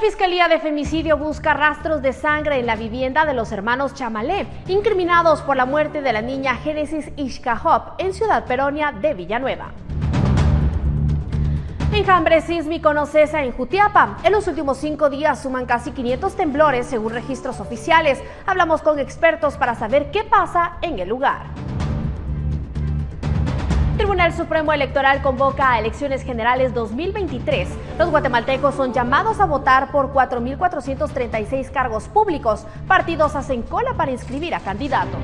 Fiscalía de Femicidio busca rastros de sangre en la vivienda de los hermanos Chamalé, incriminados por la muerte de la niña Génesis Ishkahop en Ciudad Peronia de Villanueva. Enjambre sísmico no cesa en Jutiapa. En los últimos 5 días suman casi 500 temblores según registros oficiales. Hablamos con expertos para saber qué pasa en el lugar. Tribunal Supremo Electoral convoca a elecciones generales 2023. Los guatemaltecos son llamados a votar por 4.436 cargos públicos. Partidos hacen cola para inscribir a candidatos.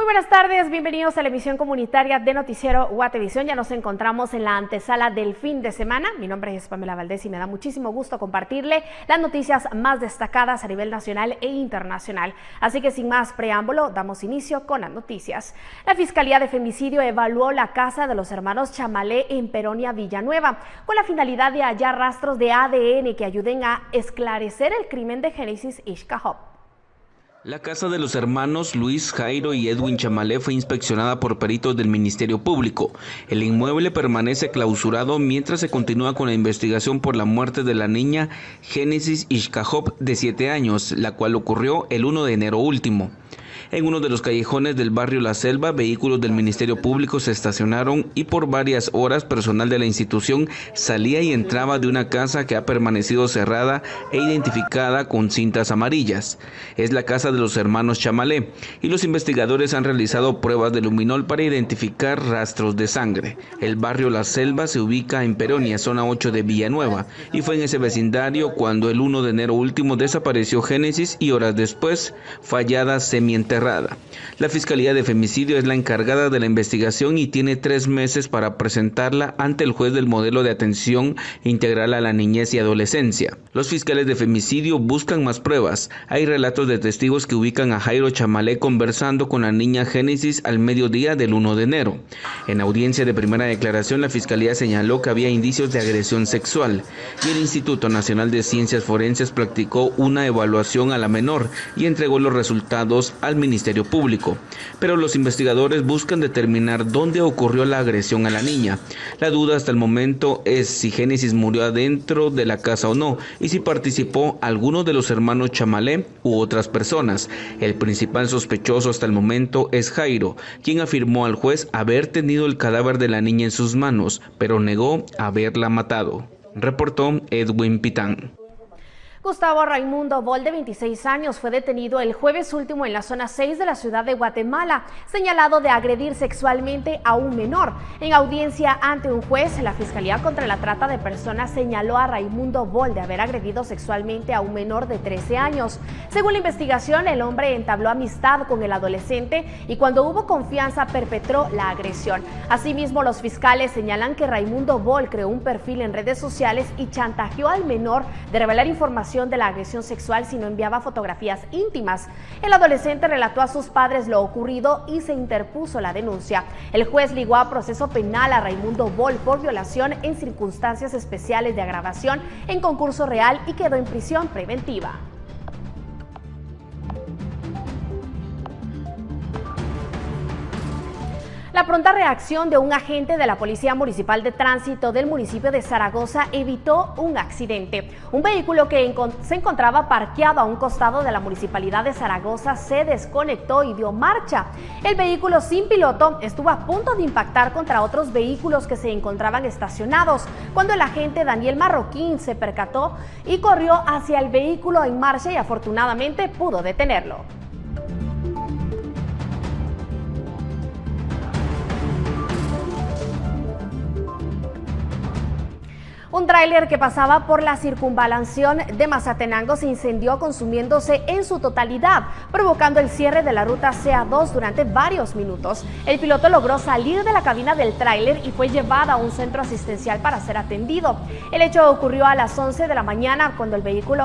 Buenas tardes, bienvenidos a la emisión comunitaria de Noticiero Guatevisión. Ya nos encontramos en la antesala del fin de semana. Mi nombre es Pamela Valdés y me da muchísimo gusto compartirle las noticias más destacadas a nivel nacional e internacional. Así que sin más preámbulo, damos inicio con las noticias. La Fiscalía de Femicidio evaluó la casa de los hermanos Chamalé en Peronia, Villanueva, con la finalidad de hallar rastros de ADN que ayuden a esclarecer el crimen de Génesis Ishkahop. La casa de los hermanos Luis, Jairo y Edwin Chamalé fue inspeccionada por peritos del Ministerio Público. El inmueble permanece clausurado mientras se continúa con la investigación por la muerte de la niña Génesis Ishkahop de 7 años, la cual ocurrió el 1 de enero último. En uno de los callejones del barrio La Selva, vehículos del Ministerio Público se estacionaron y por varias horas personal de la institución salía y entraba de una casa que ha permanecido cerrada e identificada con cintas amarillas. Es la casa de los hermanos Chamalé y los investigadores han realizado pruebas de luminol para identificar rastros de sangre. El barrio La Selva se ubica en Peronia, zona 8 de Villanueva, y fue en ese vecindario cuando el 1 de enero último desapareció Génesis y horas después fue hallada semienterrada. La Fiscalía de Femicidio es la encargada de la investigación y tiene 3 meses para presentarla ante el juez del modelo de atención integral a la niñez y adolescencia. Los fiscales de femicidio buscan más pruebas. Hay relatos de testigos que ubican a Jairo Chamalé conversando con la niña Génesis al mediodía del 1 de enero. En audiencia de primera declaración, la Fiscalía señaló que había indicios de agresión sexual y el Instituto Nacional de Ciencias Forenses practicó una evaluación a la menor y entregó los resultados al Ministerio Público, pero los investigadores buscan determinar dónde ocurrió la agresión a la niña. La duda hasta el momento es si Génesis murió adentro de la casa o no, y si participó alguno de los hermanos Chamalé u otras personas. El principal sospechoso hasta el momento es Jairo, quien afirmó al juez haber tenido el cadáver de la niña en sus manos, pero negó haberla matado. Reportó Edwin Pitán. Gustavo Raimundo Bol, de 26 años, fue detenido el jueves último en la zona 6 de la ciudad de Guatemala, señalado de agredir sexualmente a un menor. En audiencia ante un juez, la Fiscalía contra la Trata de Personas señaló a Raimundo Bol de haber agredido sexualmente a un menor de 13 años. Según la investigación, el hombre entabló amistad con el adolescente y cuando hubo confianza perpetró la agresión. Asimismo, los fiscales señalan que Raimundo Bol creó un perfil en redes sociales y chantajeó al menor de revelar información de la agresión sexual si no enviaba fotografías íntimas. El adolescente relató a sus padres lo ocurrido y se interpuso la denuncia. El juez ligó a proceso penal a Raimundo Bol por violación en circunstancias especiales de agravación en concurso real y quedó en prisión preventiva. La pronta reacción de un agente de la Policía Municipal de Tránsito del municipio de Zaragoza evitó un accidente. Un vehículo que se encontraba parqueado a un costado de la Municipalidad de Zaragoza se desconectó y dio marcha. El vehículo sin piloto estuvo a punto de impactar contra otros vehículos que se encontraban estacionados, cuando el agente Daniel Marroquín se percató y corrió hacia el vehículo en marcha y afortunadamente pudo detenerlo. Un tráiler que pasaba por la circunvalación de Mazatenango se incendió consumiéndose en su totalidad, provocando el cierre de la ruta CA2 durante varios minutos. El piloto logró salir de la cabina del tráiler y fue llevado a un centro asistencial para ser atendido. El hecho ocurrió a las 11 de la mañana cuando el vehículo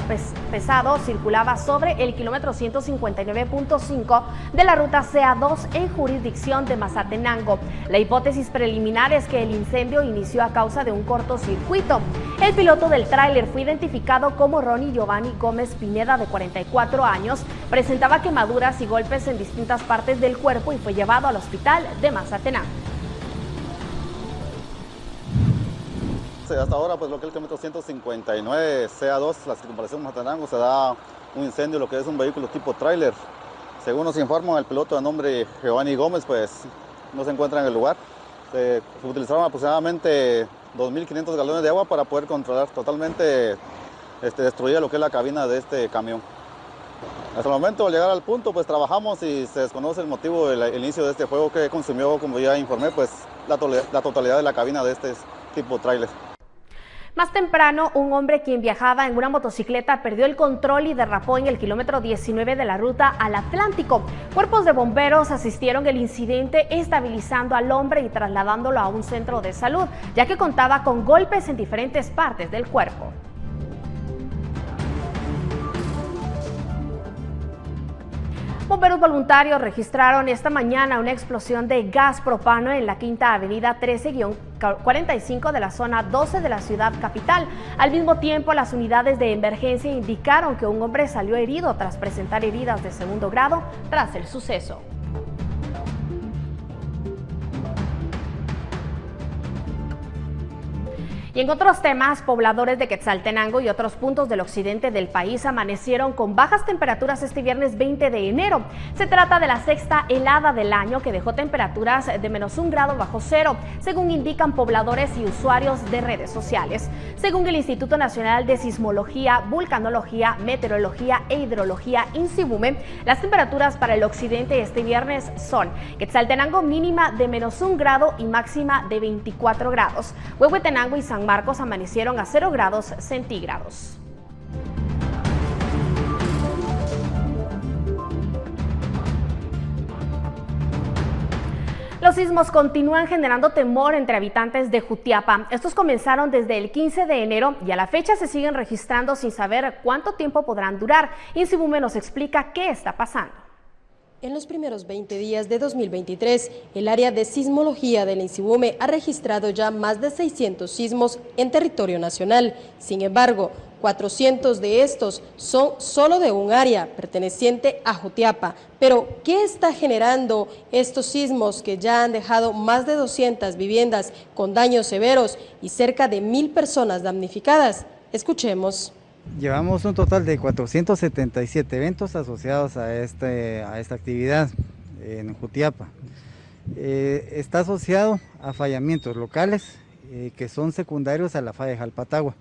pesado circulaba sobre el kilómetro 159.5 de la ruta CA2 en jurisdicción de Mazatenango. La hipótesis preliminar es que el incendio inició a causa de un cortocircuito. El piloto del tráiler fue identificado como Ronnie Giovanni Gómez Pineda, de 44 años. Presentaba quemaduras y golpes en distintas partes del cuerpo y fue llevado al hospital de Mazatenango. Hasta ahora, pues lo que es el kilómetro 159 CA2, la circunvalación Mazatenango, se da un incendio, lo que es un vehículo tipo tráiler. Según nos informan, el piloto de nombre Giovanni Gómez, pues no se encuentra en el lugar. Se utilizaron aproximadamente 2.500 galones de agua para poder controlar totalmente destruida lo que es la cabina de este camión. Hasta el momento, al llegar al punto, pues trabajamos y se desconoce el motivo del inicio de este fuego, que consumió, como ya informé, pues la totalidad de la cabina de este tipo tráiler. Más temprano, un hombre quien viajaba en una motocicleta perdió el control y derrapó en el kilómetro 19 de la ruta al Atlántico. Cuerpos de bomberos asistieron al incidente, estabilizando al hombre y trasladándolo a un centro de salud, ya que contaba con golpes en diferentes partes del cuerpo. Bomberos voluntarios registraron esta mañana una explosión de gas propano en la Quinta Avenida 13-45 de la zona 12 de la ciudad capital. Al mismo tiempo, las unidades de emergencia indicaron que un hombre salió herido tras presentar heridas de segundo grado tras el suceso. Y en otros temas, pobladores de Quetzaltenango y otros puntos del occidente del país amanecieron con bajas temperaturas este viernes 20 de enero. Se trata de la sexta helada del año que dejó temperaturas de -1 grado bajo cero, según indican pobladores y usuarios de redes sociales. Según el Instituto Nacional de Sismología, Vulcanología, Meteorología e Hidrología, INSIBUME, las temperaturas para el occidente este viernes son: Quetzaltenango mínima de -1 grado y máxima de 24 grados. Huehuetenango y San Marcos amanecieron a 0 grados centígrados. Los sismos continúan generando temor entre habitantes de Jutiapa. Estos comenzaron desde el 15 de enero y a la fecha se siguen registrando sin saber cuánto tiempo podrán durar. INSIBUME nos explica qué está pasando. En los primeros 20 días de 2023, el área de sismología del INSIBUME ha registrado ya más de 600 sismos en territorio nacional. Sin embargo, 400 de estos son solo de un área perteneciente a Jutiapa. Pero, ¿qué está generando estos sismos que ya han dejado más de 200 viviendas con daños severos y cerca de 1.000 personas damnificadas? Escuchemos. Llevamos un total de 477 eventos asociados a esta actividad en Jutiapa. Está asociado a fallamientos locales que son secundarios a la falla de Jalpatagua.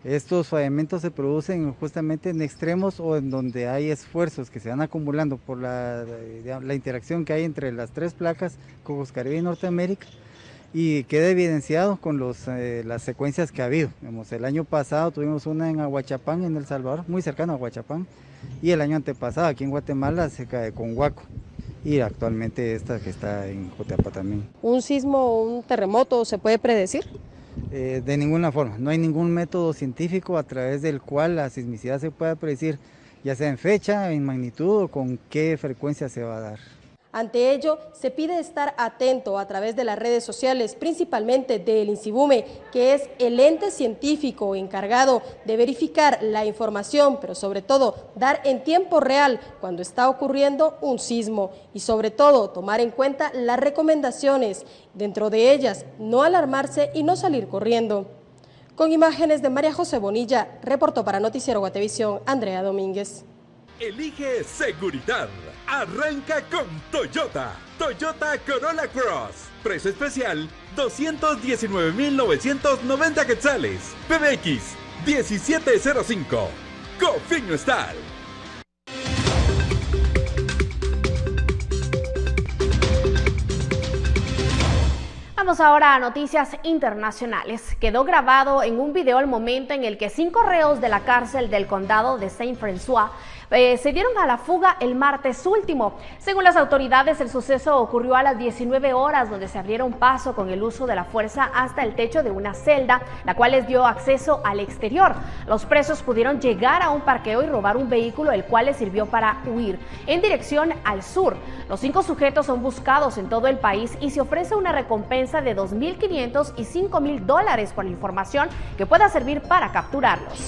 Estos fallamientos se producen justamente en extremos o en donde hay esfuerzos que se van acumulando por la interacción que hay entre las tres placas, Cocos Caribe y Norteamérica, y queda evidenciado con las secuencias que ha habido. El año pasado tuvimos una en Aguachapán, en El Salvador, muy cercano a Aguachapán, y el año antepasado aquí en Guatemala, cerca de Conhuaco, y actualmente esta que está en Jutiapa también. ¿Un sismo o un terremoto se puede predecir? De ninguna forma, no hay ningún método científico a través del cual la sismicidad se pueda predecir, ya sea en fecha, en magnitud o con qué frecuencia se va a dar. Ante ello, se pide estar atento a través de las redes sociales, principalmente del INSIBUME, que es el ente científico encargado de verificar la información, pero sobre todo dar en tiempo real cuando está ocurriendo un sismo y sobre todo tomar en cuenta las recomendaciones, dentro de ellas no alarmarse y no salir corriendo. Con imágenes de María José Bonilla, reportó para Noticiero Guatevisión, Andrea Domínguez. Elige seguridad. Arranca con Toyota. Toyota Corolla Cross. Precio especial 219.990 quetzales. PBX 1705. Cofinio Stal. Vamos ahora a noticias internacionales. Quedó grabado en un video el momento en el que 5 reos de la cárcel del condado de Saint-François se dieron a la fuga el martes último. Según las autoridades, el suceso ocurrió a las 19 horas, donde se abrieron paso con el uso de la fuerza hasta el techo de una celda, la cual les dio acceso al exterior. Los presos pudieron llegar a un parqueo y robar un vehículo, el cual les sirvió para huir en dirección al sur. Los 5 sujetos son buscados en todo el país y se ofrece una recompensa recompensa de $2.500 y $5.000 por la información que pueda servir para capturarlos.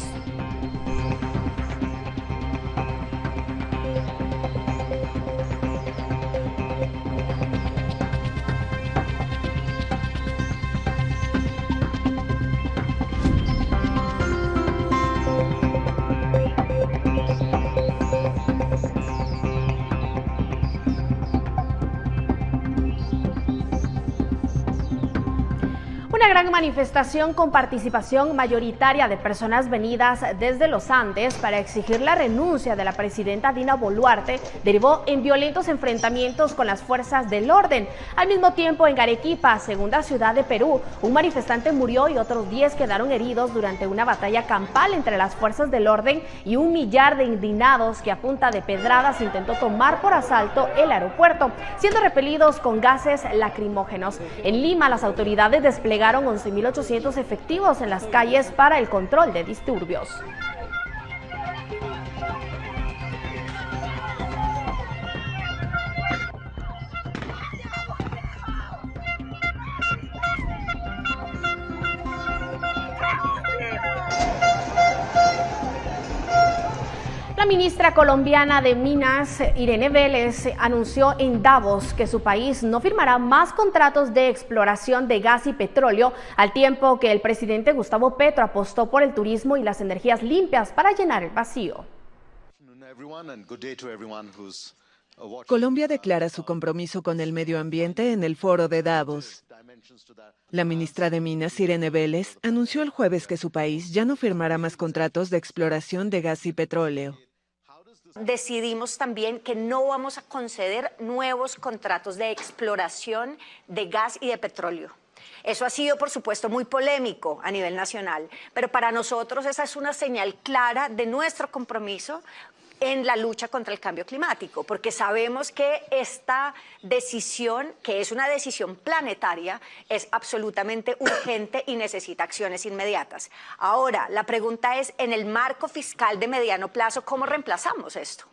Una gran manifestación con participación mayoritaria de personas venidas desde los Andes para exigir la renuncia de la presidenta Dina Boluarte derivó en violentos enfrentamientos con las fuerzas del orden. Al mismo tiempo, en Arequipa, segunda ciudad de Perú, un manifestante murió y otros 10 quedaron heridos durante una batalla campal entre las fuerzas del orden y un millar de indignados que a punta de pedradas intentó tomar por asalto el aeropuerto, siendo repelidos con gases lacrimógenos. En Lima, las autoridades desplegaron 11.800 efectivos en las calles para el control de disturbios. La ministra colombiana de Minas, Irene Vélez, anunció en Davos que su país no firmará más contratos de exploración de gas y petróleo, al tiempo que el presidente Gustavo Petro apostó por el turismo y las energías limpias para llenar el vacío. Colombia declara su compromiso con el medio ambiente en el foro de Davos. La ministra de Minas, Irene Vélez, anunció el jueves que su país ya no firmará más contratos de exploración de gas y petróleo. Decidimos también que no vamos a conceder nuevos contratos de exploración de gas y de petróleo. Eso ha sido, por supuesto, muy polémico a nivel nacional, pero para nosotros esa es una señal clara de nuestro compromiso en la lucha contra el cambio climático, porque sabemos que esta decisión, que es una decisión planetaria, es absolutamente urgente y necesita acciones inmediatas. Ahora, la pregunta es, en el marco fiscal de mediano plazo, ¿cómo reemplazamos esto?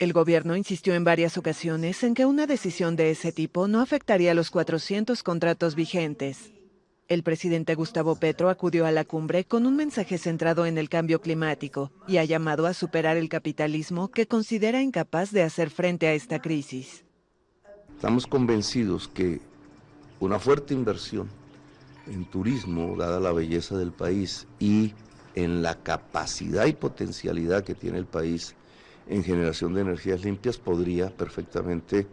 El gobierno insistió en varias ocasiones en que una decisión de ese tipo no afectaría los 400 contratos vigentes. El presidente Gustavo Petro acudió a la cumbre con un mensaje centrado en el cambio climático y ha llamado a superar el capitalismo que considera incapaz de hacer frente a esta crisis. Estamos convencidos que una fuerte inversión en turismo, dada la belleza del país y en la capacidad y potencialidad que tiene el país en generación de energías limpias, podría perfectamente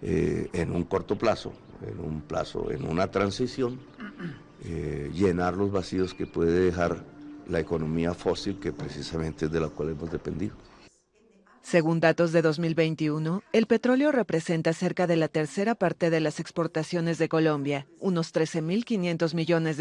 en un corto plazo, en una transición, llenar los vacíos que puede dejar la economía fósil, que precisamente es de la cual hemos dependido. Según datos de 2021, el petróleo representa cerca de la tercera parte de las exportaciones de Colombia, unos $13.500 millones.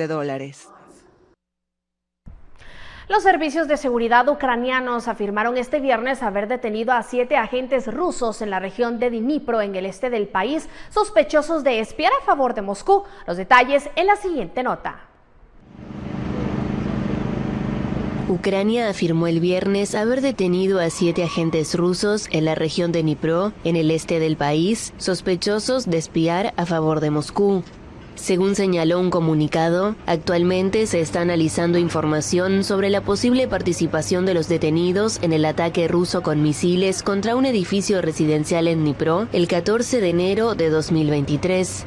Los servicios de seguridad ucranianos afirmaron este viernes haber detenido a 7 agentes rusos en la región de Dnipro, en el este del país, sospechosos de espiar a favor de Moscú. Los detalles en la siguiente nota. Ucrania afirmó el viernes haber detenido a 7 agentes rusos en la región de Dnipro, en el este del país, sospechosos de espiar a favor de Moscú. Según señaló un comunicado, actualmente se está analizando información sobre la posible participación de los detenidos en el ataque ruso con misiles contra un edificio residencial en Dnipro el 14 de enero de 2023.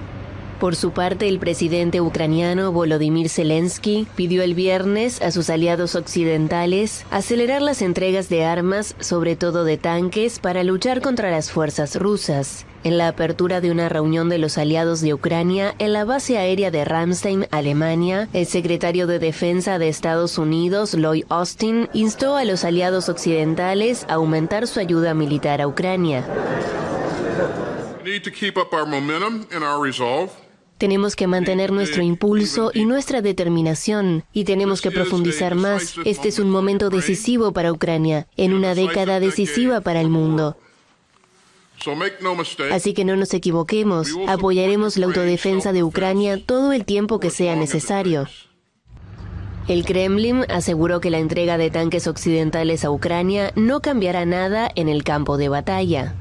Por su parte, el presidente ucraniano Volodymyr Zelensky pidió el viernes a sus aliados occidentales acelerar las entregas de armas, sobre todo de tanques, para luchar contra las fuerzas rusas. En la apertura de una reunión de los aliados de Ucrania en la base aérea de Ramstein, Alemania, el secretario de Defensa de Estados Unidos, Lloyd Austin, instó a los aliados occidentales a aumentar su ayuda militar a Ucrania. Tenemos que mantener nuestro impulso y nuestra determinación, y tenemos que profundizar más. Este es un momento decisivo para Ucrania, en una década decisiva para el mundo. Así que no nos equivoquemos, apoyaremos la autodefensa de Ucrania todo el tiempo que sea necesario. El Kremlin aseguró que la entrega de tanques occidentales a Ucrania no cambiará nada en el campo de batalla.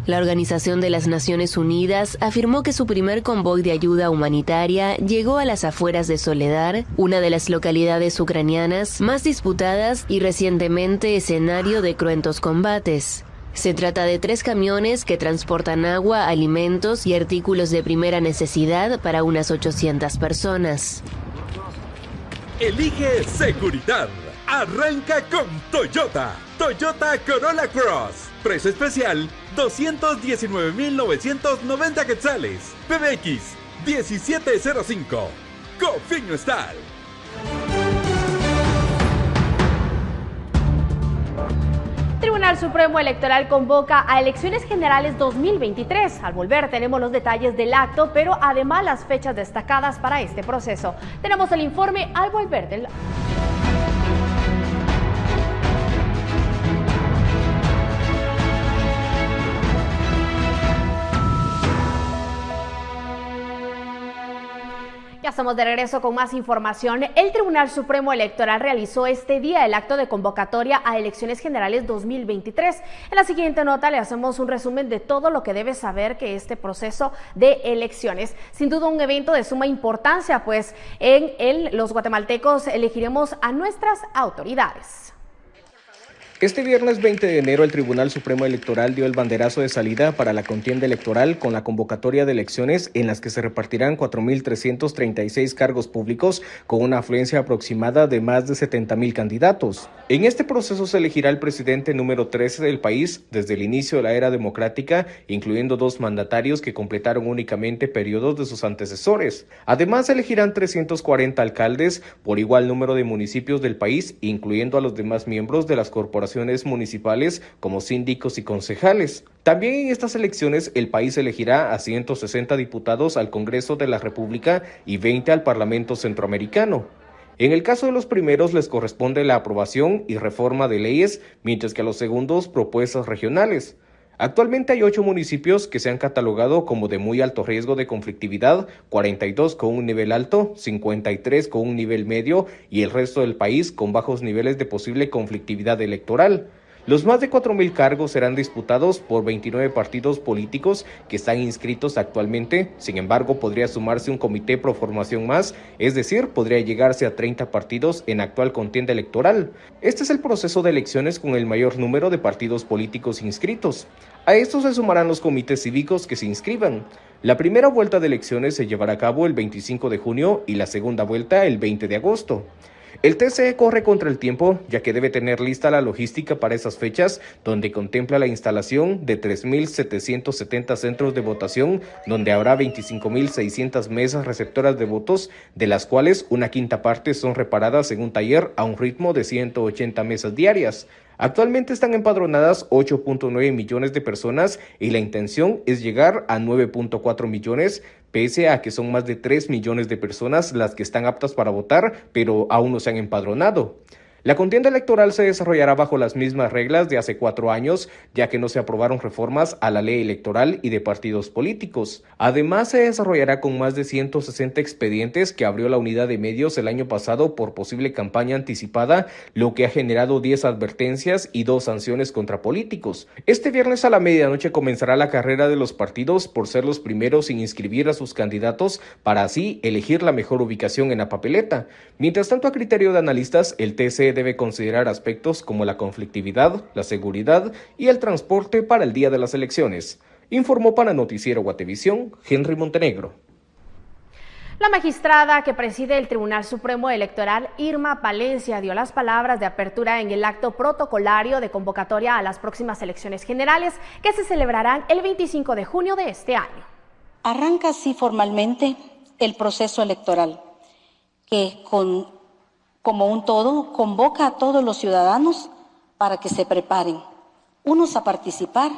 La Organización de las Naciones Unidas afirmó que su primer convoy de ayuda humanitaria llegó a las afueras de Soledar, una de las localidades ucranianas más disputadas y recientemente escenario de cruentos combates. Se trata de 3 camiones que transportan agua, alimentos y artículos de primera necesidad para unas 800 personas. Elige seguridad. Arranca con Toyota. Toyota Corolla Cross. Precio especial, 219,990 quetzales. PBX 1705. Cofinustal. Tribunal Supremo Electoral convoca a elecciones generales 2023. Al volver tenemos los detalles del acto, pero además las fechas destacadas para este proceso. Tenemos el informe al volver del acto. Ya estamos de regreso con más información. El Tribunal Supremo Electoral realizó este día el acto de convocatoria a elecciones generales 2023. En la siguiente nota le hacemos un resumen de todo lo que debe saber que este proceso de elecciones. Sin duda un evento de suma importancia, pues en él los guatemaltecos elegiremos a nuestras autoridades. Este viernes 20 de enero el Tribunal Supremo Electoral dio el banderazo de salida para la contienda electoral con la convocatoria de elecciones en las que se repartirán 4.336 cargos públicos con una afluencia aproximada de más de 70,000 candidatos. En este proceso se elegirá el presidente número 13 del país desde el inicio de la era democrática, incluyendo 2 mandatarios que completaron únicamente periodos de sus antecesores. Además se elegirán 340 alcaldes por igual número de municipios del país, incluyendo a los demás miembros de las corporaciones municipales como síndicos y concejales. También en estas elecciones el país elegirá a 160 diputados al Congreso de la República y 20 al Parlamento Centroamericano. En el caso de los primeros les corresponde la aprobación y reforma de leyes, mientras que a los segundos propuestas regionales. Actualmente hay 8 municipios que se han catalogado como de muy alto riesgo de conflictividad, 42 con un nivel alto, 53 con un nivel medio y el resto del país con bajos niveles de posible conflictividad electoral. Los más de 4,000 cargos serán disputados por 29 partidos políticos que están inscritos actualmente. Sin embargo, podría sumarse un comité pro formación más, es decir, podría llegarse a 30 partidos en actual contienda electoral. Este es el proceso de elecciones con el mayor número de partidos políticos inscritos. A estos se sumarán los comités cívicos que se inscriban. La primera vuelta de elecciones se llevará a cabo el 25 de junio y la segunda vuelta el 20 de agosto. El TCE corre contra el tiempo, ya que debe tener lista la logística para esas fechas, donde contempla la instalación de 3.770 centros de votación, donde habrá 25.600 mesas receptoras de votos, de las cuales una quinta parte son reparadas en un taller a un ritmo de 180 mesas diarias. Actualmente están empadronadas 8.9 millones de personas y la intención es llegar a 9.4 millones, pese a que son más de 3 millones de personas las que están aptas para votar, pero aún no se han empadronado. La contienda electoral se desarrollará bajo las mismas reglas de hace 4 años, ya que no se aprobaron reformas a la ley electoral y de partidos políticos. Además, se desarrollará con más de 160 expedientes que abrió la unidad de medios el año pasado por posible campaña anticipada, lo que ha generado 10 advertencias y 2 sanciones contra políticos. Este viernes a la medianoche comenzará la carrera de los partidos por ser los primeros en inscribir a sus candidatos para así elegir la mejor ubicación en la papeleta. Mientras tanto, a criterio de analistas, el TCE debe considerar aspectos como la conflictividad, la seguridad y el transporte para el día de las elecciones. Informó para Noticiero Guatevisión, Henry Montenegro. La magistrada que preside el Tribunal Supremo Electoral, Irma Palencia, dio las palabras de apertura en el acto protocolario de convocatoria a las próximas elecciones generales que se celebrarán el 25 de junio de este año. Arranca así formalmente el proceso electoral, que como un todo, convoca a todos los ciudadanos para que se preparen, unos a participar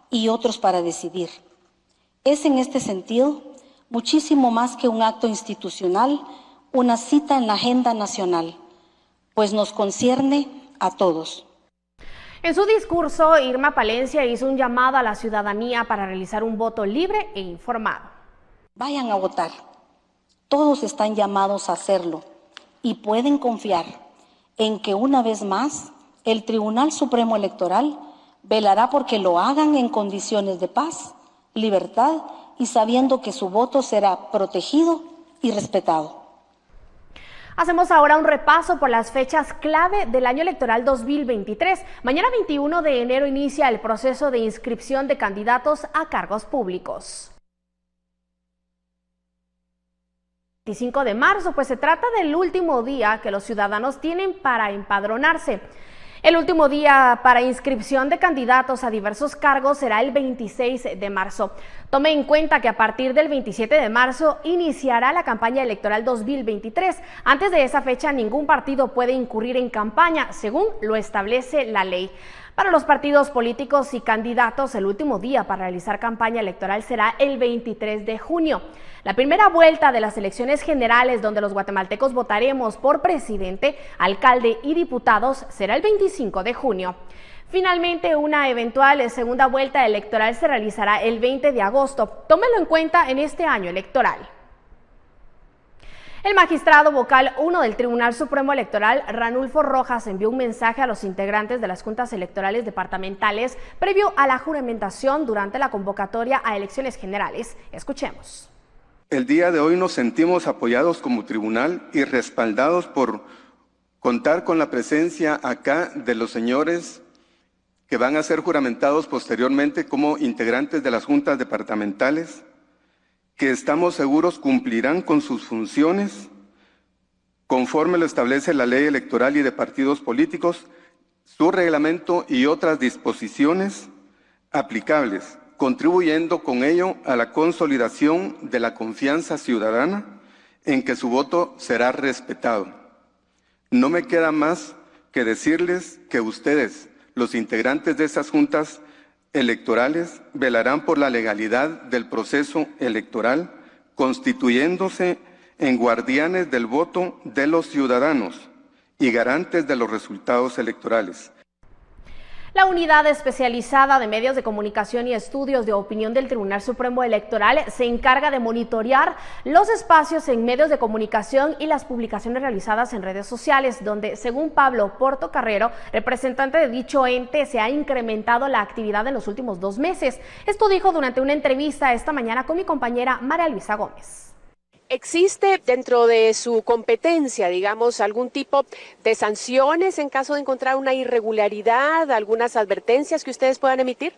y otros para decidir. Es en este sentido muchísimo más que un acto institucional, una cita en la agenda nacional, pues nos concierne a todos. En su discurso, Irma Palencia hizo un llamado a la ciudadanía para realizar un voto libre e informado. Vayan a votar, todos están llamados a hacerlo. Y pueden confiar en que una vez más el Tribunal Supremo Electoral Velará porque lo hagan en condiciones de paz, libertad y sabiendo que su voto será protegido y respetado. Hacemos ahora un repaso por las fechas clave del año electoral 2023. Mañana 21 de enero inicia el proceso de inscripción de candidatos a cargos públicos. 25 de marzo, pues se trata del último día que los ciudadanos tienen para empadronarse. El último día para inscripción de candidatos a diversos cargos será el 26 de marzo. Tome en cuenta que a partir del 27 de marzo iniciará la campaña electoral 2023. Antes de esa fecha, ningún partido puede incurrir en campaña, según lo establece la ley. Para los partidos políticos y candidatos, el último día para realizar campaña electoral será el 23 de junio. La primera vuelta de las elecciones generales, donde los guatemaltecos votaremos por presidente, alcalde y diputados, será el 25 de junio. Finalmente, una eventual segunda vuelta electoral se realizará el 20 de agosto. Tómelo en cuenta en este año electoral. El magistrado vocal 1 del Tribunal Supremo Electoral, Ranulfo Rojas, envió un mensaje a los integrantes de las juntas electorales departamentales previo a la juramentación durante la convocatoria a elecciones generales. Escuchemos. El día de hoy nos sentimos apoyados como tribunal y respaldados por contar con la presencia acá de los señores que van a ser juramentados posteriormente como integrantes de las juntas departamentales, que estamos seguros cumplirán con sus funciones conforme lo establece la ley electoral y de partidos políticos, su reglamento y otras disposiciones aplicables, contribuyendo con ello a la consolidación de la confianza ciudadana en que su voto será respetado. No me queda más que decirles que ustedes, los integrantes de esas juntas electorales, velarán por la legalidad del proceso electoral, constituyéndose en guardianes del voto de los ciudadanos y garantes de los resultados electorales. La Unidad Especializada de Medios de Comunicación y Estudios de Opinión del Tribunal Supremo Electoral se encarga de monitorear los espacios en medios de comunicación y las publicaciones realizadas en redes sociales, donde, según Pablo Portocarrero, representante de dicho ente, se ha incrementado la actividad en los últimos 2 meses. Esto dijo durante una entrevista esta mañana con mi compañera María Luisa Gómez. ¿Existe dentro de su competencia, digamos, algún tipo de sanciones en caso de encontrar una irregularidad, algunas advertencias que ustedes puedan emitir?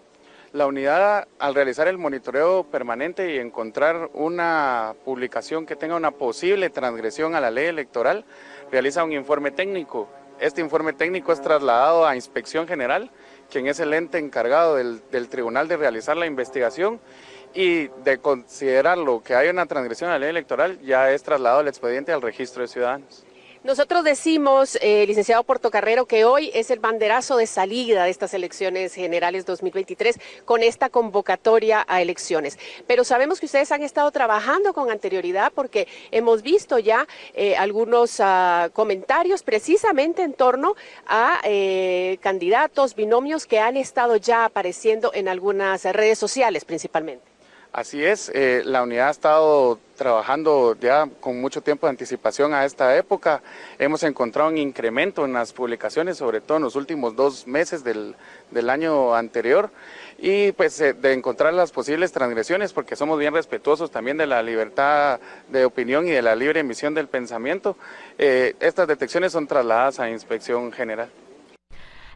La unidad, al realizar el monitoreo permanente y encontrar una publicación que tenga una posible transgresión a la ley electoral, realiza un informe técnico. Este informe técnico es trasladado a Inspección General, quien es el ente encargado del tribunal de realizar la investigación, y de considerarlo que hay una transgresión a la ley electoral, ya es trasladado el expediente al registro de ciudadanos. Nosotros decimos, licenciado Portocarrero, que hoy es el banderazo de salida de estas elecciones generales 2023 con esta convocatoria a elecciones. Pero sabemos que ustedes han estado trabajando con anterioridad porque hemos visto ya algunos comentarios precisamente en torno a candidatos, binomios que han estado ya apareciendo en algunas redes sociales principalmente. Así es, la unidad ha estado trabajando ya con mucho tiempo de anticipación a esta época. Hemos encontrado un incremento en las publicaciones, sobre todo en los últimos 2 meses del año anterior, y pues de encontrar las posibles transgresiones, porque somos bien respetuosos también de la libertad de opinión y de la libre emisión del pensamiento. Estas detecciones son trasladadas a Inspección General.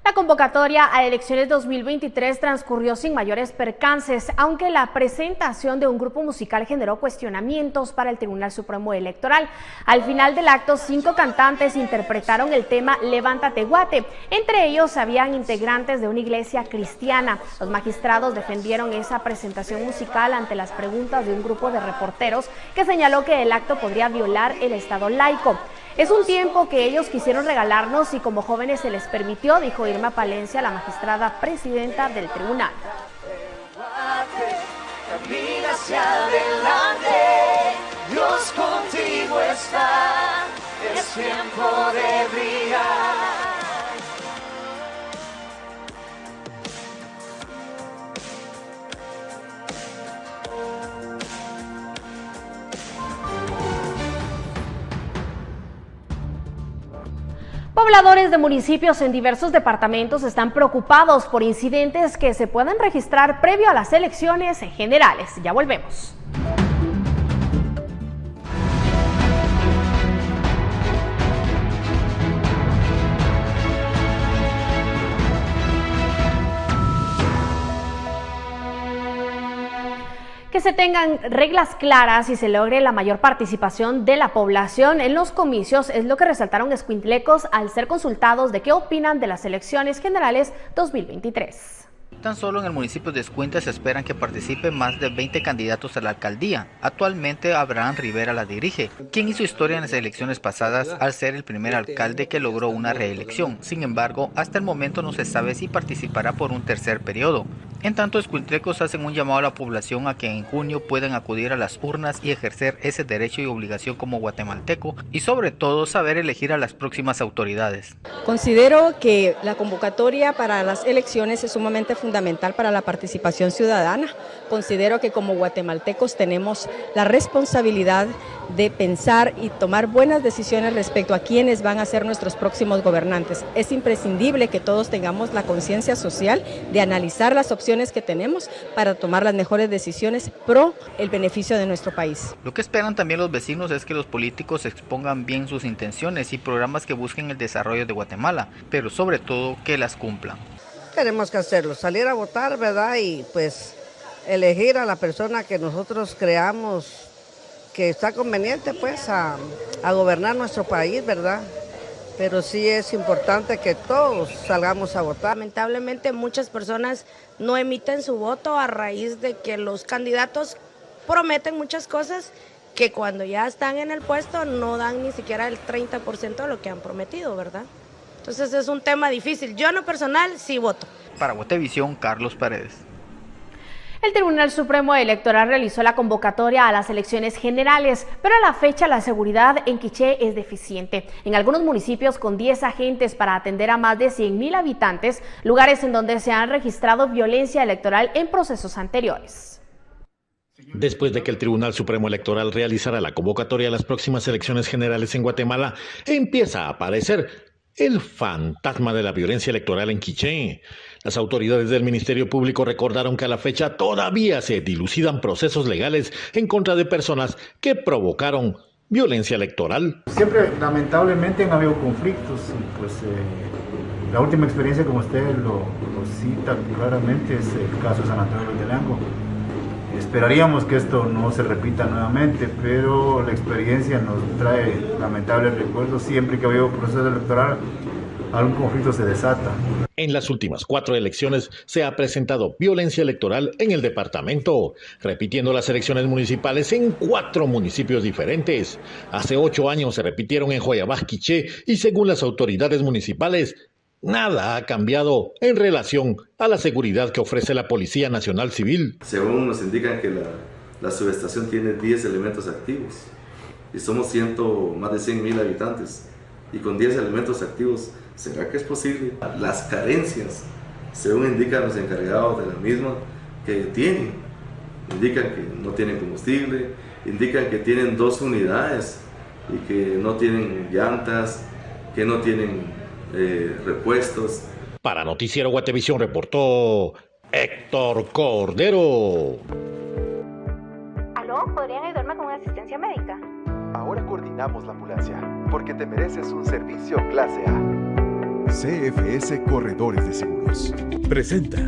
La convocatoria a elecciones 2023 transcurrió sin mayores percances, aunque la presentación de un grupo musical generó cuestionamientos para el Tribunal Supremo Electoral. Al final del acto, 5 cantantes interpretaron el tema Levántate Guate. Entre ellos habían integrantes de una iglesia cristiana. Los magistrados defendieron esa presentación musical ante las preguntas de un grupo de reporteros que señaló que el acto podría violar el Estado laico. Es un tiempo que ellos quisieron regalarnos y como jóvenes se les permitió, dijo Irma Palencia, la magistrada presidenta del tribunal. Camina hacia adelante, Dios contigo está, es tiempo de brillar. Pobladores de municipios en diversos departamentos están preocupados por incidentes que se pueden registrar previo a las elecciones generales. Ya volvemos. Que se tengan reglas claras y se logre la mayor participación de la población en los comicios es lo que resaltaron escuintlecos al ser consultados de qué opinan de las elecciones generales 2023. Tan solo en el municipio de Escuintla se esperan que participen más de 20 candidatos a la alcaldía. Actualmente Abraham Rivera la dirige, quien hizo historia en las elecciones pasadas al ser el primer alcalde que logró una reelección. Sin embargo, hasta el momento no se sabe si participará por un tercer periodo. En tanto, escuintlecos hacen un llamado a la población a que en junio puedan acudir a las urnas y ejercer ese derecho y obligación como guatemalteco y sobre todo saber elegir a las próximas autoridades. Considero que la convocatoria para las elecciones es sumamente fundamental para la participación ciudadana. Considero que como guatemaltecos tenemos la responsabilidad de pensar y tomar buenas decisiones respecto a quiénes van a ser nuestros próximos gobernantes. Es imprescindible que todos tengamos la conciencia social de analizar las opciones que tenemos para tomar las mejores decisiones pro el beneficio de nuestro país. Lo que esperan también los vecinos es que los políticos expongan bien sus intenciones y programas que busquen el desarrollo de Guatemala, pero sobre todo que las cumplan. Tenemos que hacerlo, salir a votar, ¿verdad? Y pues elegir a la persona que nosotros creamos que está conveniente pues a gobernar nuestro país, ¿verdad? Pero sí es importante que todos salgamos a votar. Lamentablemente muchas personas no emiten su voto a raíz de que los candidatos prometen muchas cosas que cuando ya están en el puesto no dan ni siquiera el 30% de lo que han prometido, ¿verdad? Entonces es un tema difícil. Yo en lo personal sí voto. Para Guatevisión, Carlos Paredes. El Tribunal Supremo Electoral realizó la convocatoria a las elecciones generales, pero a la fecha la seguridad en Quiché es deficiente. En algunos municipios con 10 agentes para atender a más de 100,000 habitantes, lugares en donde se han registrado violencia electoral en procesos anteriores. Después de que el Tribunal Supremo Electoral realizara la convocatoria a las próximas elecciones generales en Guatemala, empieza a aparecer el fantasma de la violencia electoral en Quiché. Las autoridades del Ministerio Público recordaron que a la fecha todavía se dilucidan procesos legales en contra de personas que provocaron violencia electoral. Siempre, lamentablemente, han habido conflictos. Pues la última experiencia, como usted lo cita claramente, es el caso de San Antonio de Telango. Esperaríamos que esto no se repita nuevamente, pero la experiencia nos trae lamentables recuerdos. Siempre que ha habido proceso electoral, algún conflicto se desata. En las últimas 4 elecciones se ha presentado violencia electoral en el departamento, repitiendo las elecciones municipales en 4 municipios diferentes. Hace 8 años se repitieron en Joyabaj, Quiché, y según las autoridades municipales, nada ha cambiado en relación a la seguridad que ofrece la Policía Nacional Civil. Según nos indican que la subestación tiene 10 elementos activos y somos más de 100,000 habitantes. Y con 10 elementos activos, ¿será que es posible? Las carencias, según indican los encargados de la misma, que tienen. Indican que no tienen combustible, indican que tienen 2 unidades y que no tienen llantas, que no tienen repuestos. Para Noticiero Guatevisión reportó Héctor Cordero. ¿Aló? ¿Podrían ayudarme con una asistencia médica? Ahora coordinamos la ambulancia, porque te mereces un servicio clase A. CFS Corredores de Seguros presenta.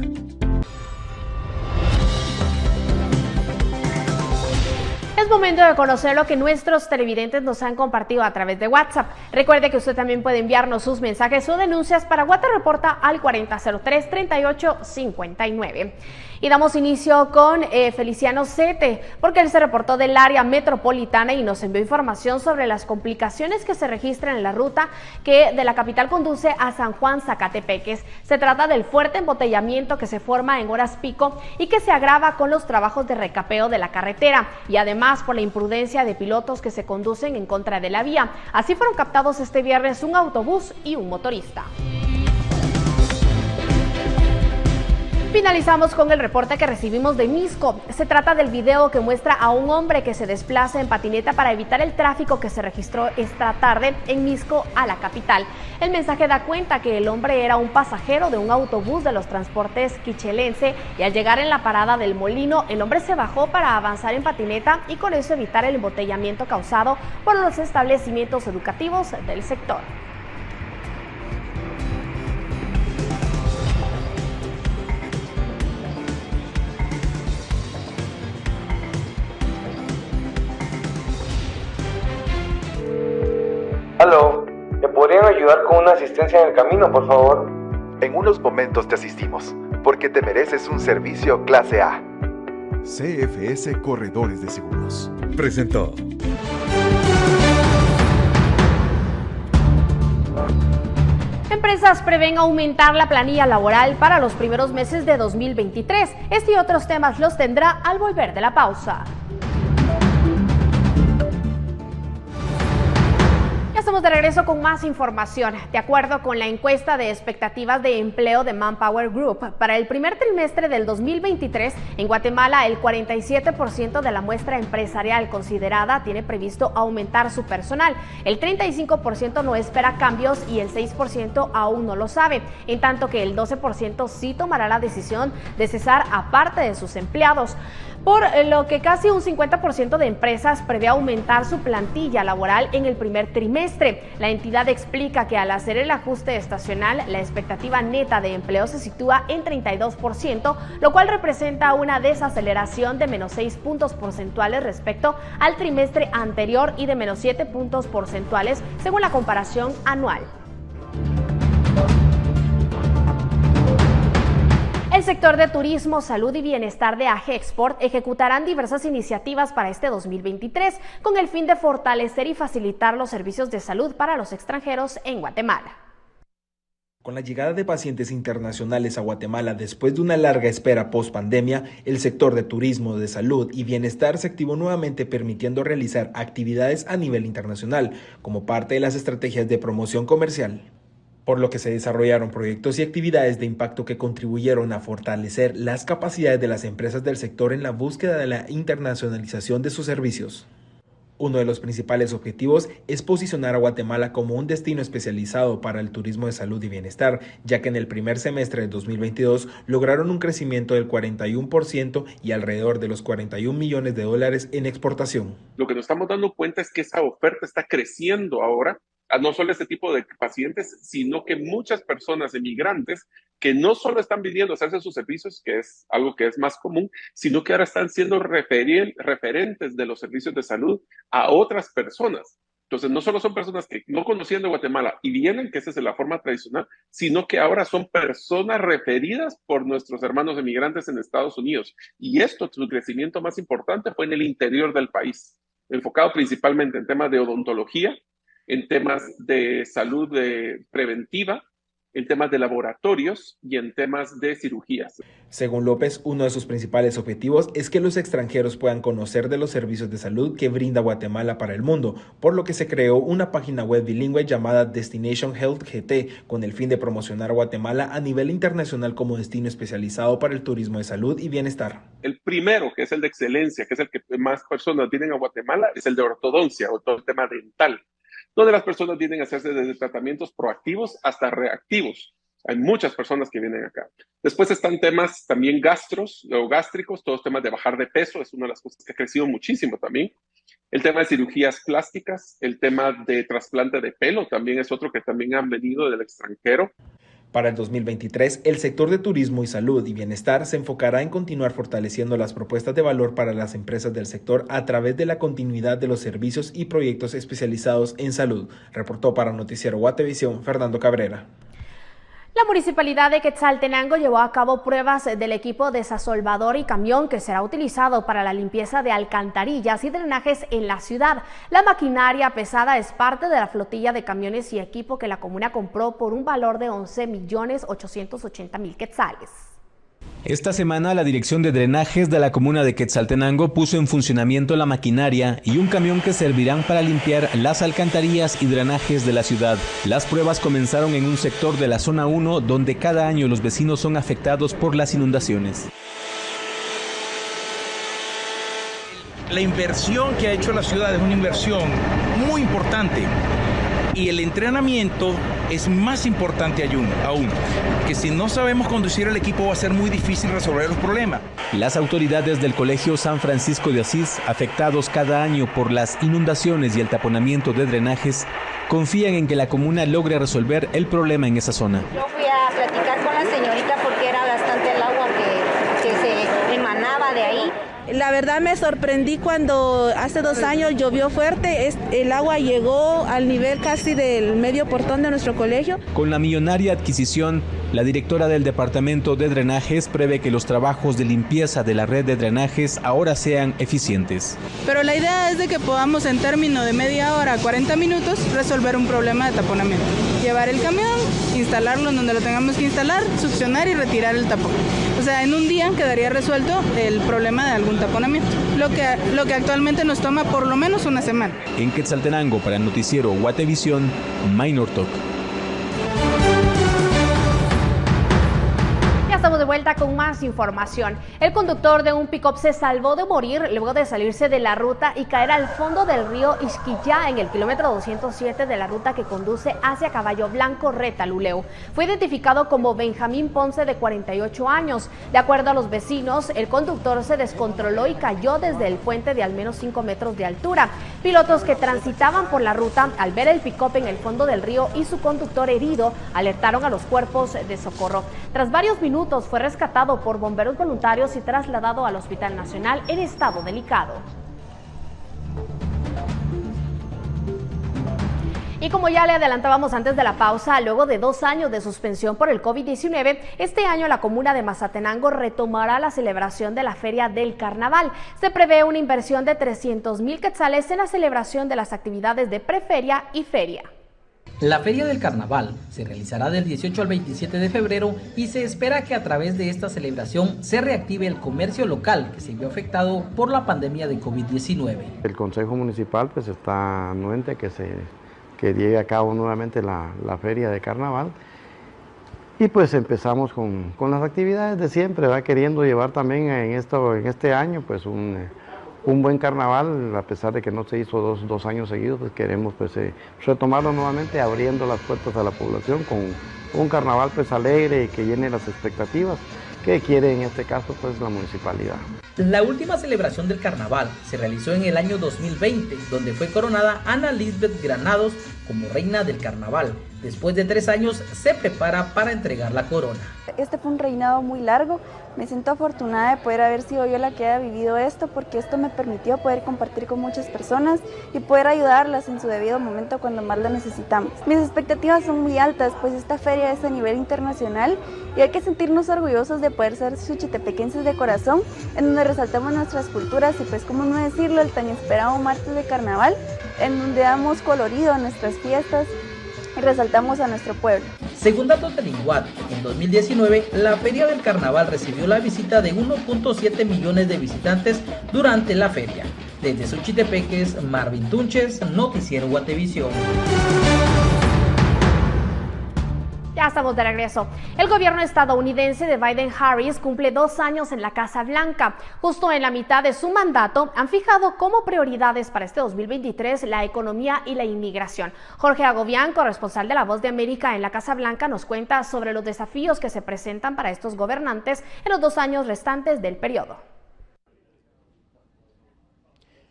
Es momento de conocer lo que nuestros televidentes nos han compartido a través de WhatsApp. Recuerde que usted también puede enviarnos sus mensajes o denuncias para Guatereporta al 4003-3859. Y damos inicio con Feliciano Sete, porque él se reportó del área metropolitana y nos envió información sobre las complicaciones que se registran en la ruta que de la capital conduce a San Juan Zacatepeques. Se trata del fuerte embotellamiento que se forma en horas pico y que se agrava con los trabajos de recapeo de la carretera y además por la imprudencia de pilotos que se conducen en contra de la vía. Así fueron captados este viernes un autobús y un motorista. Finalizamos con el reporte que recibimos de Misco. Se trata del video que muestra a un hombre que se desplaza en patineta para evitar el tráfico que se registró esta tarde en Misco a la capital. El mensaje da cuenta que el hombre era un pasajero de un autobús de los transportes quichelense y al llegar en la parada del Molino, el hombre se bajó para avanzar en patineta y con eso evitar el embotellamiento causado por los establecimientos educativos del sector. Aló, ¿me podrían ayudar con una asistencia en el camino, por favor? En unos momentos te asistimos, porque te mereces un servicio clase A. CFS Corredores de Seguros presentó. Empresas prevén aumentar la planilla laboral para los primeros meses de 2023. Este y otros temas los tendrá al volver de la pausa. Estamos de regreso con más información. De acuerdo con la encuesta de expectativas de empleo de Manpower Group, para el primer trimestre del 2023, en Guatemala el 47% de la muestra empresarial considerada tiene previsto aumentar su personal. El 35% no espera cambios y el 6% aún no lo sabe, en tanto que el 12% sí tomará la decisión de cesar a parte de sus empleados. Por lo que casi un 50% de empresas prevé aumentar su plantilla laboral en el primer trimestre. La entidad explica que al hacer el ajuste estacional, la expectativa neta de empleo se sitúa en 32%, lo cual representa una desaceleración de menos 6 puntos porcentuales respecto al trimestre anterior y de menos 7 puntos porcentuales según la comparación anual. El sector de turismo, salud y bienestar de AGEXPORT ejecutarán diversas iniciativas para este 2023 con el fin de fortalecer y facilitar los servicios de salud para los extranjeros en Guatemala. Con la llegada de pacientes internacionales a Guatemala después de una larga espera post-pandemia, el sector de turismo, de salud y bienestar se activó nuevamente, permitiendo realizar actividades a nivel internacional como parte de las estrategias de promoción comercial, por lo que se desarrollaron proyectos y actividades de impacto que contribuyeron a fortalecer las capacidades de las empresas del sector en la búsqueda de la internacionalización de sus servicios. Uno de los principales objetivos es posicionar a Guatemala como un destino especializado para el turismo de salud y bienestar, ya que en el primer semestre de 2022 lograron un crecimiento del 41% y alrededor de los $41 millones en exportación. Lo que nos estamos dando cuenta es que esa oferta está creciendo ahora, no solo este tipo de pacientes, sino que muchas personas emigrantes que no solo están viniendo a hacerse sus servicios, que es algo que es más común, sino que ahora están siendo referentes de los servicios de salud a otras personas. Entonces, no solo son personas que no conocían de Guatemala y vienen, que esa es la forma tradicional, sino que ahora son personas referidas por nuestros hermanos emigrantes en Estados Unidos. Y esto, su crecimiento más importante fue en el interior del país, enfocado principalmente en temas de odontología, en temas de salud preventiva, en temas de laboratorios y en temas de cirugías. Según López, uno de sus principales objetivos es que los extranjeros puedan conocer de los servicios de salud que brinda Guatemala para el mundo, por lo que se creó una página web bilingüe llamada Destination Health GT, con el fin de promocionar a Guatemala a nivel internacional como destino especializado para el turismo de salud y bienestar. El primero, que es el de excelencia, que es el que más personas vienen a Guatemala, es el de ortodoncia o todo el tema dental, donde las personas vienen a hacerse desde tratamientos proactivos hasta reactivos. Hay muchas personas que vienen acá. Después están temas también gástricos, todos temas de bajar de peso, es una de las cosas que ha crecido muchísimo también. El tema de cirugías plásticas, el tema de trasplante de pelo también es otro que también han venido del extranjero. Para el 2023, el sector de turismo y salud y bienestar se enfocará en continuar fortaleciendo las propuestas de valor para las empresas del sector a través de la continuidad de los servicios y proyectos especializados en salud. Reportó para Noticiero Guatevisión, Fernando Cabrera. La Municipalidad de Quetzaltenango llevó a cabo pruebas del equipo desasolvador y camión que será utilizado para la limpieza de alcantarillas y drenajes en la ciudad. La maquinaria pesada es parte de la flotilla de camiones y equipo que la comuna compró por un valor de 11.880.000 quetzales. Esta semana la Dirección de Drenajes de la comuna de Quetzaltenango puso en funcionamiento la maquinaria y un camión que servirán para limpiar las alcantarillas y drenajes de la ciudad. Las pruebas comenzaron en un sector de la zona 1 donde cada año los vecinos son afectados por las inundaciones. La inversión que ha hecho la ciudad es una inversión muy importante. Y el entrenamiento es más importante aún, que si no sabemos conducir el equipo va a ser muy difícil resolver los problemas. Las autoridades del Colegio San Francisco de Asís, afectados cada año por las inundaciones y el taponamiento de drenajes, confían en que la comuna logre resolver el problema en esa zona. Yo fui a platicar con la señorita porque era bastante el agua que se emanaba de ahí. La verdad me sorprendí cuando hace 2 años llovió fuerte, el agua llegó al nivel casi del medio portón de nuestro colegio. Con la millonaria adquisición, la directora del Departamento de Drenajes prevé que los trabajos de limpieza de la red de drenajes ahora sean eficientes. Pero la idea es de que podamos en término de media hora, 40 minutos, resolver un problema de taponamiento. Llevar el camión, instalarlo en donde lo tengamos que instalar, succionar y retirar el tapón. O sea, en un día quedaría resuelto el problema de algún taponamiento, lo que actualmente nos toma por lo menos una semana. En Quetzaltenango, para el noticiero Guatevisión, Minor Talk. Estamos de vuelta con más información. El conductor de un pick-up se salvó de morir luego de salirse de la ruta y caer al fondo del río Ixquillá en el kilómetro 207 de la ruta que conduce hacia Caballo Blanco, Retaluleu. Fue identificado como Benjamín Ponce, de 48 años. De acuerdo a los vecinos, el conductor se descontroló y cayó desde el puente de al menos 5 metros de altura. Pilotos que transitaban por la ruta, al ver el pick-up en el fondo del río y su conductor herido, alertaron a los cuerpos de socorro. Tras varios minutos, fue rescatado por bomberos voluntarios y trasladado al Hospital Nacional en estado delicado. Y como ya le adelantábamos antes de la pausa, luego de 2 años de suspensión por el COVID-19, este año la comuna de Mazatenango retomará la celebración de la Feria del Carnaval. Se prevé una inversión de 300,000 quetzales en la celebración de las actividades de preferia y feria. La Feria del Carnaval se realizará del 18 al 27 de febrero y se espera que a través de esta celebración se reactive el comercio local que se vio afectado por la pandemia de COVID-19. El Consejo Municipal pues está anuente que llegue a cabo nuevamente la Feria de Carnaval y pues empezamos con las actividades de siempre, ¿verdad? Queriendo llevar también en este año pues un buen carnaval, a pesar de que no se hizo dos años seguidos, pues queremos pues retomarlo nuevamente, abriendo las puertas a la población con un carnaval pues alegre y que llene las expectativas que quiere en este caso pues la municipalidad. La última celebración del carnaval se realizó en el año 2020, donde fue coronada Ana Lisbeth Granados como reina del carnaval. Después de 3 años se prepara para entregar la corona. Este fue un reinado muy largo. Me siento afortunada de poder haber sido yo la que haya vivido esto, porque esto me permitió poder compartir con muchas personas y poder ayudarlas en su debido momento cuando más lo necesitamos. Mis expectativas son muy altas, pues esta feria es a nivel internacional y hay que sentirnos orgullosos de poder ser suchitepequenses de corazón, en donde resaltamos nuestras culturas y pues cómo no decirlo, el tan esperado martes de carnaval, en donde damos colorido a nuestras fiestas y resaltamos a nuestro pueblo. Según datos del INGUAT, en 2019 la Feria del Carnaval recibió la visita de 1.7 millones de visitantes durante la feria. Desde Suchitepeques, Marvin Tunches, Noticiero Guatevisión. Ya estamos de regreso. El gobierno estadounidense de Biden-Harris cumple 2 años en la Casa Blanca. Justo en la mitad de su mandato han fijado como prioridades para este 2023 la economía y la inmigración. Jorge Agobián, corresponsal de La Voz de América en la Casa Blanca, nos cuenta sobre los desafíos que se presentan para estos gobernantes en los 2 años restantes del periodo.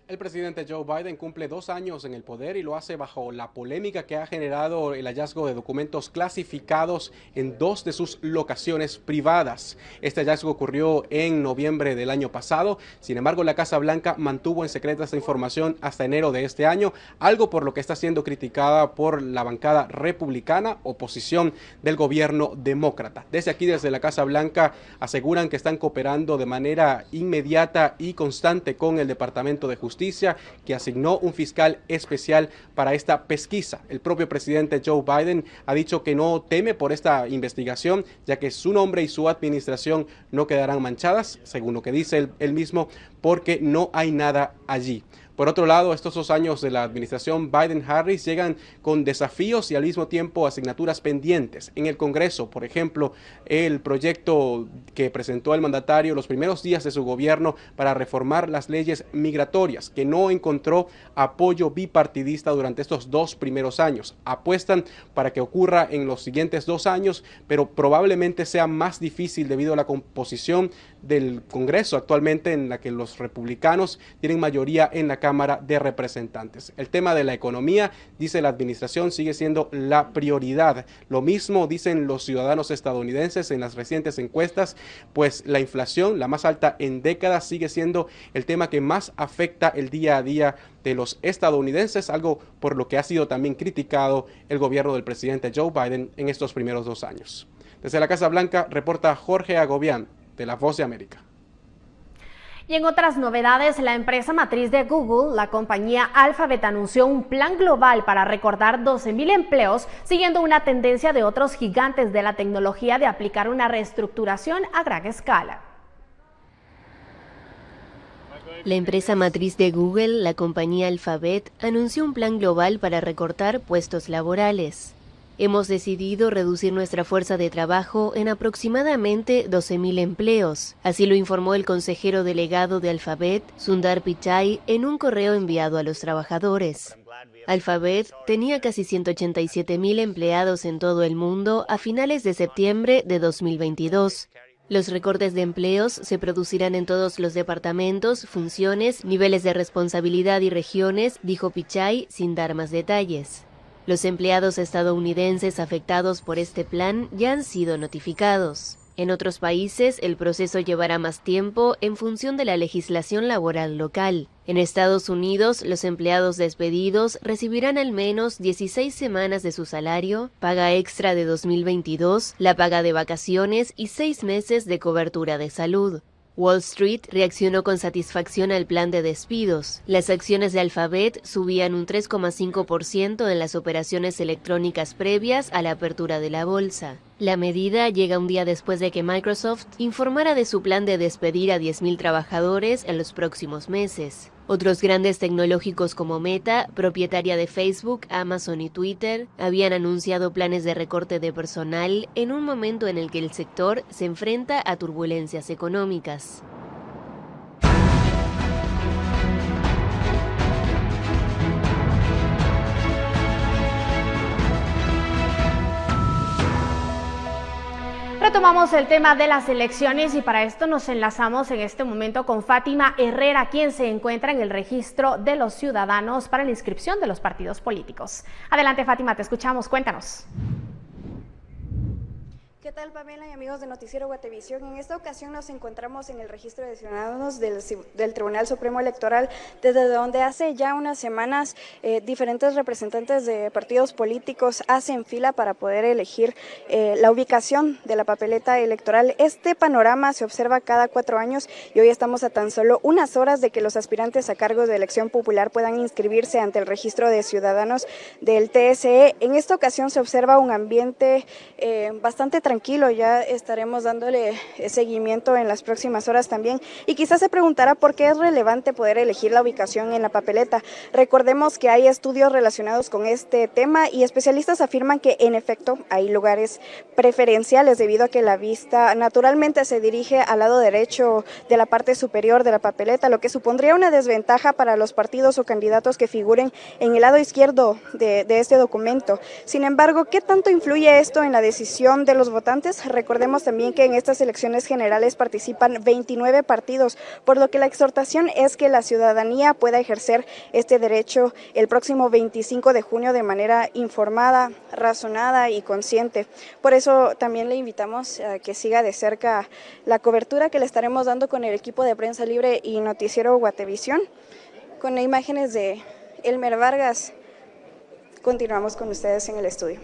El presidente Joe Biden cumple 2 años en el poder y lo hace bajo la polémica que ha generado el hallazgo de documentos clasificados en 2 de sus locaciones privadas. Este hallazgo ocurrió en noviembre del año pasado. Sin embargo, la Casa Blanca mantuvo en secreto esta información hasta enero de este año, algo por lo que está siendo criticada por la bancada republicana, oposición del gobierno demócrata. Desde aquí, desde la Casa Blanca, aseguran que están cooperando de manera inmediata y constante con el Departamento de Justicia Justicia, que asignó un fiscal especial para esta pesquisa. El propio presidente Joe Biden ha dicho que no teme por esta investigación, ya que su nombre y su administración no quedarán manchadas, según lo que dice él mismo, porque no hay nada allí. Por otro lado, estos 2 años de la administración Biden-Harris llegan con desafíos y al mismo tiempo asignaturas pendientes. En el Congreso, por ejemplo, el proyecto que presentó el mandatario los primeros días de su gobierno para reformar las leyes migratorias, que no encontró apoyo bipartidista durante estos 2 primeros años. Apuestan para que ocurra en los siguientes 2 años, pero probablemente sea más difícil debido a la composición del Congreso actualmente, en la que los republicanos tienen mayoría en la Cámara de Representantes. El tema de la economía, dice la administración, sigue siendo la prioridad. Lo mismo dicen los ciudadanos estadounidenses en las recientes encuestas, pues la inflación, la más alta en décadas, sigue siendo el tema que más afecta el día a día de los estadounidenses, algo por lo que ha sido también criticado el gobierno del presidente Joe Biden en estos primeros 2 años. Desde la Casa Blanca reporta Jorge Agobián, de La Voz de América. Y en otras novedades, la empresa matriz de Google, la compañía Alphabet, anunció un plan global para recortar 12,000 empleos, siguiendo una tendencia de otros gigantes de la tecnología de aplicar una reestructuración a gran escala. La empresa matriz de Google, la compañía Alphabet, anunció un plan global para recortar puestos laborales. Hemos decidido reducir nuestra fuerza de trabajo en aproximadamente 12,000 empleos, así lo informó el consejero delegado de Alphabet, Sundar Pichai, en un correo enviado a los trabajadores. Alphabet tenía casi 187,000 empleados en todo el mundo a finales de septiembre de 2022. Los recortes de empleos se producirán en todos los departamentos, funciones, niveles de responsabilidad y regiones, dijo Pichai sin dar más detalles. Los empleados estadounidenses afectados por este plan ya han sido notificados. En otros países, el proceso llevará más tiempo en función de la legislación laboral local. En Estados Unidos, los empleados despedidos recibirán al menos 16 semanas de su salario, paga extra de 2022, la paga de vacaciones y 6 meses de cobertura de salud. Wall Street reaccionó con satisfacción al plan de despidos. Las acciones de Alphabet subían un 3,5% en las operaciones electrónicas previas a la apertura de la bolsa. La medida llega un día después de que Microsoft informara de su plan de despedir a 10,000 trabajadores en los próximos meses. Otros grandes tecnológicos como Meta, propietaria de Facebook, Amazon y Twitter, habían anunciado planes de recorte de personal en un momento en el que el sector se enfrenta a turbulencias económicas. Retomamos el tema de las elecciones y para esto nos enlazamos en este momento con Fátima Herrera, quien se encuentra en el registro de los ciudadanos para la inscripción de los partidos políticos. Adelante, Fátima, te escuchamos, cuéntanos. ¿Qué tal, Pamela y amigos de Noticiero Guatevisión? En esta ocasión nos encontramos en el registro de ciudadanos del Tribunal Supremo Electoral, desde donde hace ya unas semanas diferentes representantes de partidos políticos hacen fila para poder elegir la ubicación de la papeleta electoral. Este panorama se observa cada 4 años y hoy estamos a tan solo unas horas de que los aspirantes a cargos de elección popular puedan inscribirse ante el registro de ciudadanos del TSE. En esta ocasión se observa un ambiente bastante tranquilo, ya estaremos dándole seguimiento en las próximas horas también. Y quizás se preguntará por qué es relevante poder elegir la ubicación en la papeleta. Recordemos que hay estudios relacionados con este tema y especialistas afirman que en efecto hay lugares preferenciales debido a que la vista naturalmente se dirige al lado derecho de la parte superior de la papeleta, lo que supondría una desventaja para los partidos o candidatos que figuren en el lado izquierdo de este documento. Sin embargo, ¿qué tanto influye esto en la decisión de los votantes? Recordemos también que en estas elecciones generales participan 29 partidos, por lo que la exhortación es que la ciudadanía pueda ejercer este derecho el próximo 25 de junio de manera informada, razonada y consciente. Por eso también le invitamos a que siga de cerca la cobertura que le estaremos dando con el equipo de Prensa Libre y Noticiero Guatevisión. Con imágenes de Elmer Vargas, continuamos con ustedes en el estudio.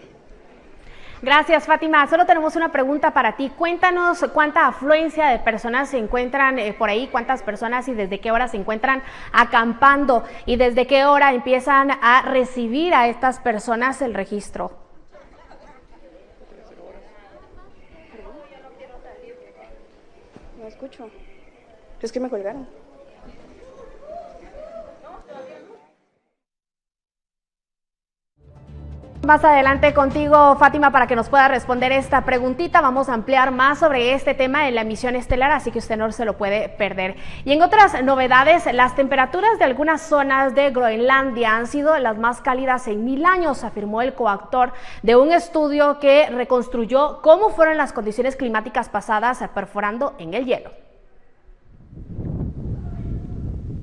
Gracias, Fátima. Solo tenemos una pregunta para ti. Cuéntanos cuánta afluencia de personas se encuentran por ahí, cuántas personas y desde qué hora se encuentran acampando y desde qué hora empiezan a recibir a estas personas el registro. No escucho. Es que me colgaron. Más adelante contigo, Fátima, para que nos pueda responder esta preguntita. Vamos a ampliar más sobre este tema en la emisión estelar, así que usted no se lo puede perder. Y en otras novedades, las temperaturas de algunas zonas de Groenlandia han sido las más cálidas en 1000 años, afirmó el coautor de un estudio que reconstruyó cómo fueron las condiciones climáticas pasadas perforando en el hielo.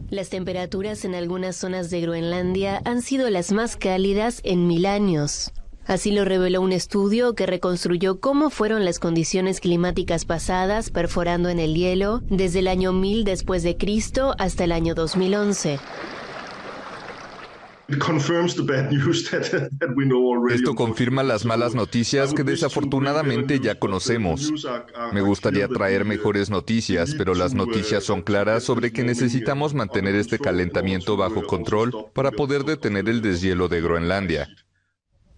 Las temperaturas en algunas zonas de Groenlandia han sido las más cálidas en 1000 años. Así lo reveló un estudio que reconstruyó cómo fueron las condiciones climáticas pasadas perforando en el hielo desde el año 1000 después de Cristo hasta el año 2011. Esto confirma las malas noticias que desafortunadamente ya conocemos. Me gustaría traer mejores noticias, pero las noticias son claras sobre que necesitamos mantener este calentamiento bajo control para poder detener el deshielo de Groenlandia.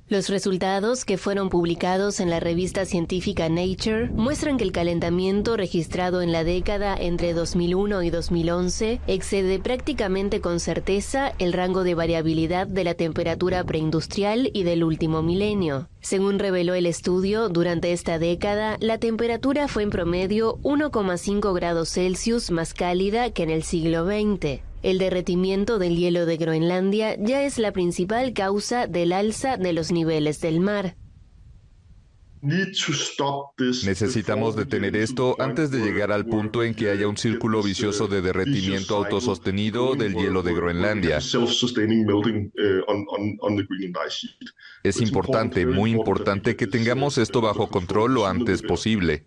Los resultados, que fueron publicados en la revista científica Nature, muestran que el calentamiento registrado en la década entre 2001 y 2011 excede prácticamente con certeza el rango de variabilidad de la temperatura preindustrial y del último milenio. Según reveló el estudio, durante esta década, la temperatura fue en promedio 1,5 grados Celsius más cálida que en el siglo XX. El derretimiento del hielo de Groenlandia ya es la principal causa del alza de los niveles del mar. Necesitamos detener esto antes de llegar al punto en que haya un círculo vicioso de derretimiento autosostenido del hielo de Groenlandia. Es importante, muy importante, que tengamos esto bajo control lo antes posible.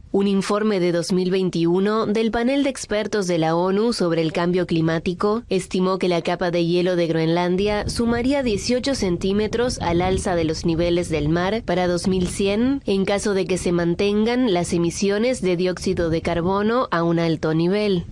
Un informe de 2021 del panel de expertos de la ONU sobre el cambio climático estimó que la capa de hielo de Groenlandia sumaría 18 centímetros al alza de los niveles del mar para 2100 en caso de que se mantengan las emisiones de dióxido de carbono a un alto nivel.